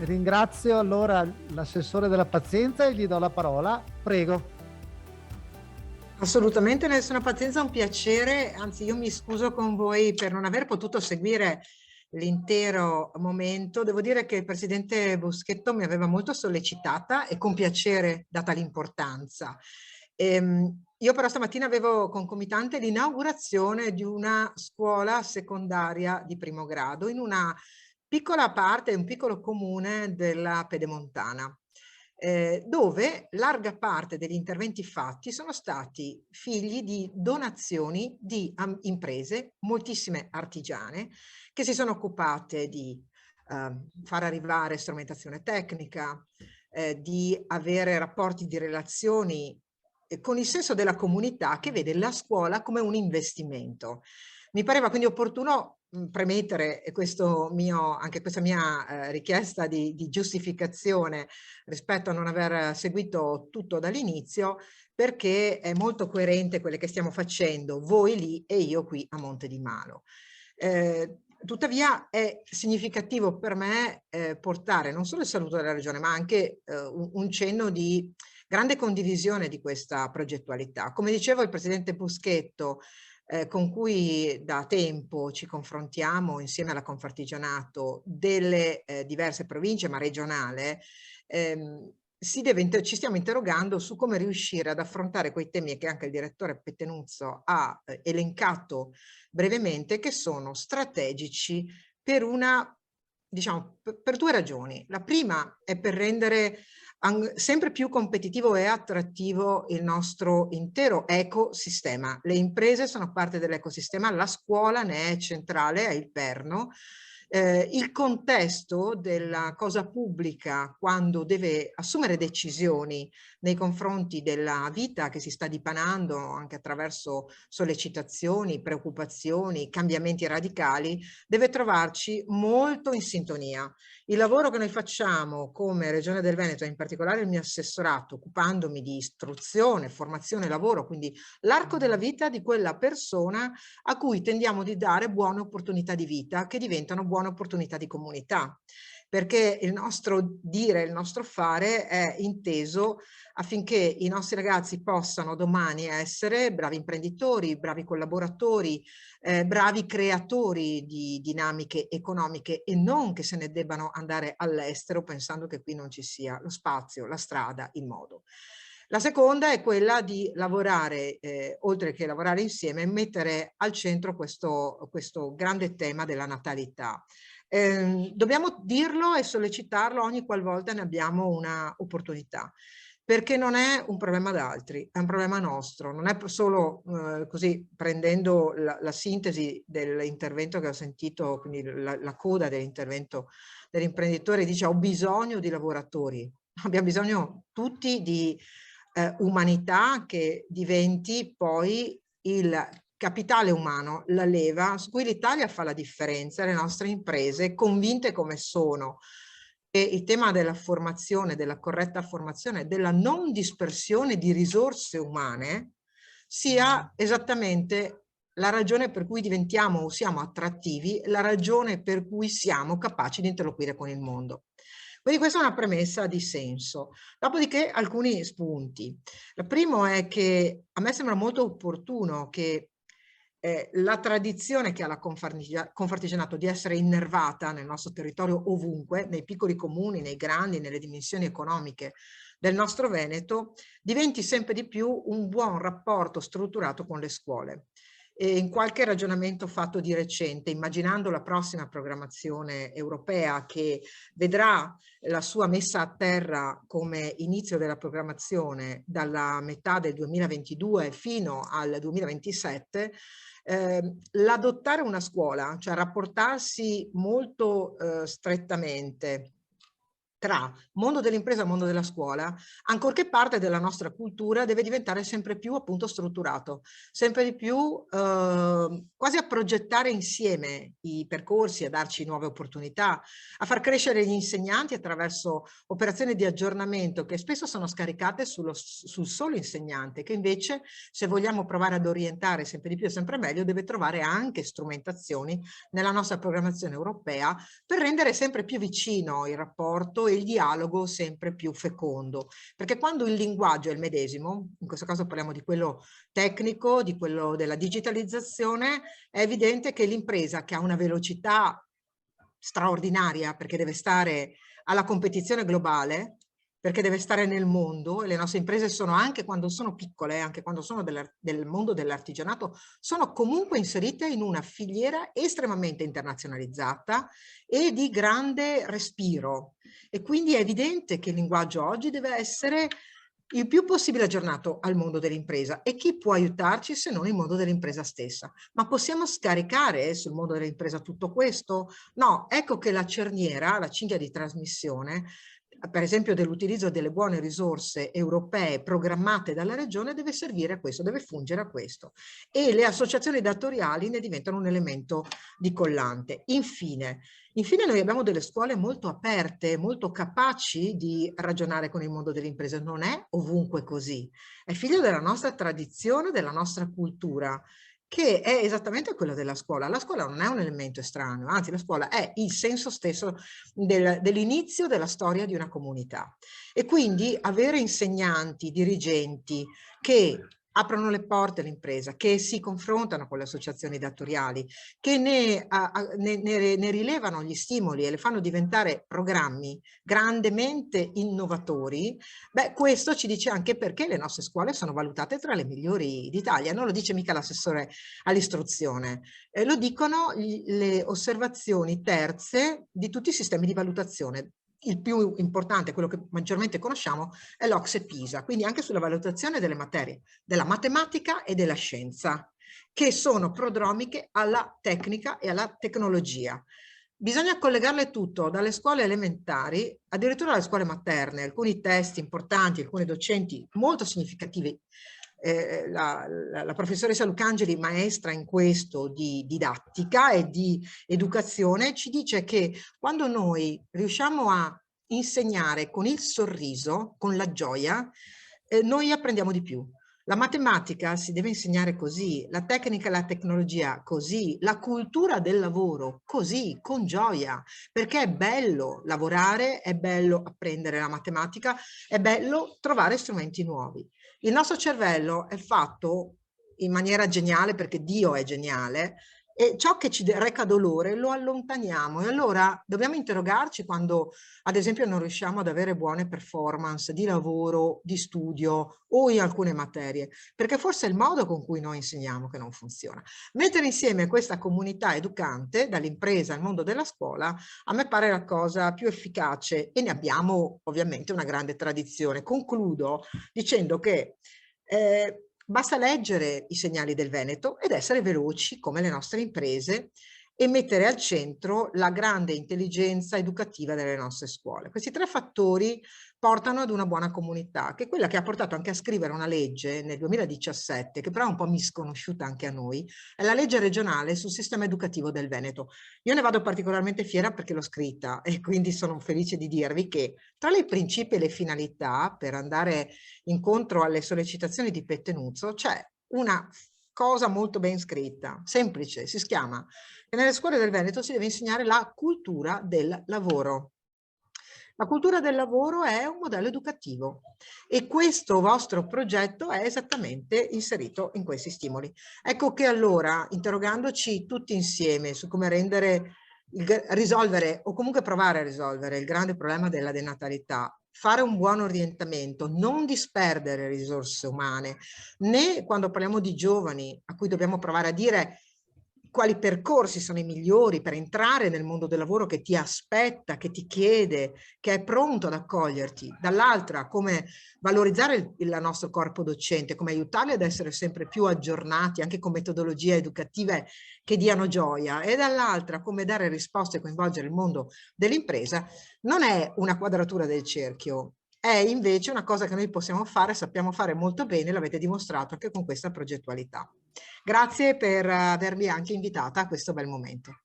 Ringrazio allora l'assessore della pazienza e gli do la parola. Prego. Assolutamente nessuna pazienza, è un piacere, anzi io mi scuso con voi per non aver potuto seguire l'intero momento. Devo dire che il presidente Boschetto mi aveva molto sollecitata e con piacere data l'importanza. Io però stamattina avevo concomitante l'inaugurazione di una scuola secondaria di primo grado in una piccola parte, un piccolo comune della Pedemontana, dove larga parte degli interventi fatti sono stati figli di donazioni di imprese, moltissime artigiane, che si sono occupate di far arrivare strumentazione tecnica, di avere rapporti di relazioni con il senso della comunità che vede la scuola come un investimento. Mi pareva quindi opportuno premettere anche questa mia richiesta di giustificazione rispetto a non aver seguito tutto dall'inizio, perché è molto coerente quello che stiamo facendo, voi lì e io qui a Monte di Malo. Tuttavia è significativo per me portare non solo il saluto della Regione, ma anche un cenno di grande condivisione di questa progettualità. Come diceva il Presidente Boschetto, con cui da tempo ci confrontiamo insieme alla Confartigianato delle diverse province, ma regionale, ci stiamo interrogando su come riuscire ad affrontare quei temi che anche il direttore Pettenuzzo ha elencato brevemente, che sono strategici per per due ragioni. La prima è per rendere sempre più competitivo e attrattivo il nostro intero ecosistema. Le imprese sono parte dell'ecosistema, la scuola ne è centrale, è il perno. Il contesto della cosa pubblica quando deve assumere decisioni nei confronti della vita che si sta dipanando anche attraverso sollecitazioni, preoccupazioni, cambiamenti radicali, deve trovarci molto in sintonia. Il lavoro che noi facciamo come Regione del Veneto, in particolare il mio assessorato, occupandomi di istruzione, formazione e lavoro, quindi l'arco della vita di quella persona a cui tendiamo di dare buone opportunità di vita che diventano buone opportunità di comunità, perché il nostro dire, il nostro fare è inteso affinché i nostri ragazzi possano domani essere bravi imprenditori, bravi collaboratori, bravi creatori di dinamiche economiche e non che se ne debbano andare all'estero pensando che qui non ci sia lo spazio, la strada, il modo. La seconda è quella di lavorare, oltre che lavorare insieme, mettere al centro questo grande tema della natalità. Dobbiamo dirlo e sollecitarlo ogni qualvolta ne abbiamo una opportunità, perché non è un problema d'altri, è un problema nostro, non è solo così prendendo la sintesi dell'intervento che ho sentito, quindi la coda dell'intervento dell'imprenditore, dice ho bisogno di lavoratori, abbiamo bisogno tutti di umanità che diventi poi il capitale umano, la leva su cui l'Italia fa la differenza, le nostre imprese convinte come sono. E il tema della formazione, della corretta formazione, della non dispersione di risorse umane sia esattamente la ragione per cui diventiamo o siamo attrattivi, la ragione per cui siamo capaci di interloquire con il mondo. Quindi questa è una premessa di senso. Dopodiché alcuni spunti. Il primo è che a me sembra molto opportuno che la tradizione che ha la Confartigianato di essere innervata nel nostro territorio ovunque, nei piccoli comuni, nei grandi, nelle dimensioni economiche del nostro Veneto, diventi sempre di più un buon rapporto strutturato con le scuole. E in qualche ragionamento fatto di recente, immaginando la prossima programmazione europea che vedrà la sua messa a terra come inizio della programmazione dalla metà del 2022 fino al 2027, l'adottare una scuola, cioè rapportarsi molto strettamente tra mondo dell'impresa e mondo della scuola, ancorché parte della nostra cultura, deve diventare sempre più appunto strutturato, sempre di più quasi a progettare insieme i percorsi, a darci nuove opportunità, a far crescere gli insegnanti attraverso operazioni di aggiornamento che spesso sono scaricate sul solo insegnante, che invece, se vogliamo provare ad orientare sempre di più e sempre meglio, deve trovare anche strumentazioni nella nostra programmazione europea per rendere sempre più vicino il rapporto e il dialogo sempre più fecondo. Perché quando il linguaggio è il medesimo, in questo caso parliamo di quello tecnico, di quello della digitalizzazione, è evidente che l'impresa che ha una velocità straordinaria perché deve stare alla competizione globale, perché deve stare nel mondo, e le nostre imprese sono, anche quando sono piccole, anche quando sono del mondo dell'artigianato, sono comunque inserite in una filiera estremamente internazionalizzata e di grande respiro. E quindi è evidente che il linguaggio oggi deve essere il più possibile aggiornato al mondo dell'impresa. E chi può aiutarci se non il mondo dell'impresa stessa? Ma possiamo scaricare sul mondo dell'impresa tutto questo? No, ecco che la cerniera, la cinghia di trasmissione, per esempio dell'utilizzo delle buone risorse europee programmate dalla regione, deve servire a questo, deve fungere a questo. E le associazioni datoriali ne diventano un elemento di collante. Infine noi abbiamo delle scuole molto aperte, molto capaci di ragionare con il mondo delle imprese. Non è ovunque così, è figlio della nostra tradizione, della nostra cultura, che è esattamente quella della scuola. La scuola non è un elemento estraneo, anzi la scuola è il senso stesso dell'inizio della storia di una comunità. E quindi avere insegnanti, dirigenti che aprono le porte all'impresa, che si confrontano con le associazioni datoriali, che ne rilevano gli stimoli e le fanno diventare programmi grandemente innovatori, beh, questo ci dice anche perché le nostre scuole sono valutate tra le migliori d'Italia. Non lo dice mica l'assessore all'istruzione, lo dicono le osservazioni terze di tutti i sistemi di valutazione. Il più importante, quello che maggiormente conosciamo, è l'OCSE PISA, quindi anche sulla valutazione delle materie, della matematica e della scienza, che sono prodromiche alla tecnica e alla tecnologia. Bisogna collegarle tutto, dalle scuole elementari addirittura alle scuole materne. Alcuni test importanti, alcuni docenti molto significativi. La professoressa Lucangeli, maestra in questo di didattica e di educazione, ci dice che quando noi riusciamo a insegnare con il sorriso, con la gioia, noi apprendiamo di più. La matematica si deve insegnare così, la tecnica e la tecnologia così, la cultura del lavoro così, con gioia, perché è bello lavorare, è bello apprendere la matematica, è bello trovare strumenti nuovi. Il nostro cervello è fatto in maniera geniale, perché Dio è geniale, e ciò che ci reca dolore lo allontaniamo. E allora dobbiamo interrogarci quando, ad esempio, non riusciamo ad avere buone performance di lavoro, di studio o in alcune materie, perché forse è il modo con cui noi insegniamo che non funziona. Mettere insieme questa comunità educante, dall'impresa al mondo della scuola, a me pare la cosa più efficace, e ne abbiamo ovviamente una grande tradizione. Concludo dicendo che basta leggere i segnali del Veneto ed essere veloci come le nostre imprese e mettere al centro la grande intelligenza educativa delle nostre scuole. Questi tre fattori portano ad una buona comunità, che è quella che ha portato anche a scrivere una legge nel 2017, che però è un po' misconosciuta anche a noi, è la legge regionale sul sistema educativo del Veneto. Io ne vado particolarmente fiera perché l'ho scritta e quindi sono felice di dirvi che tra i principi e le finalità, per andare incontro alle sollecitazioni di Pettenuzzo, c'è una cosa molto ben scritta, semplice, si chiama che nelle scuole del Veneto si deve insegnare la cultura del lavoro. La cultura del lavoro è un modello educativo e questo vostro progetto è esattamente inserito in questi stimoli. Ecco che allora, interrogandoci tutti insieme su come risolvere o comunque provare a risolvere il grande problema della denatalità, fare un buon orientamento, non disperdere risorse umane, né quando parliamo di giovani a cui dobbiamo provare a dire quali percorsi sono i migliori per entrare nel mondo del lavoro che ti aspetta, che ti chiede, che è pronto ad accoglierti. Dall'altra, come valorizzare il nostro corpo docente, come aiutarli ad essere sempre più aggiornati anche con metodologie educative che diano gioia, e dall'altra come dare risposte e coinvolgere il mondo dell'impresa. Non è una quadratura del cerchio, è invece una cosa che noi possiamo fare, sappiamo fare molto bene, l'avete dimostrato anche con questa progettualità. Grazie per avermi anche invitata a questo bel momento.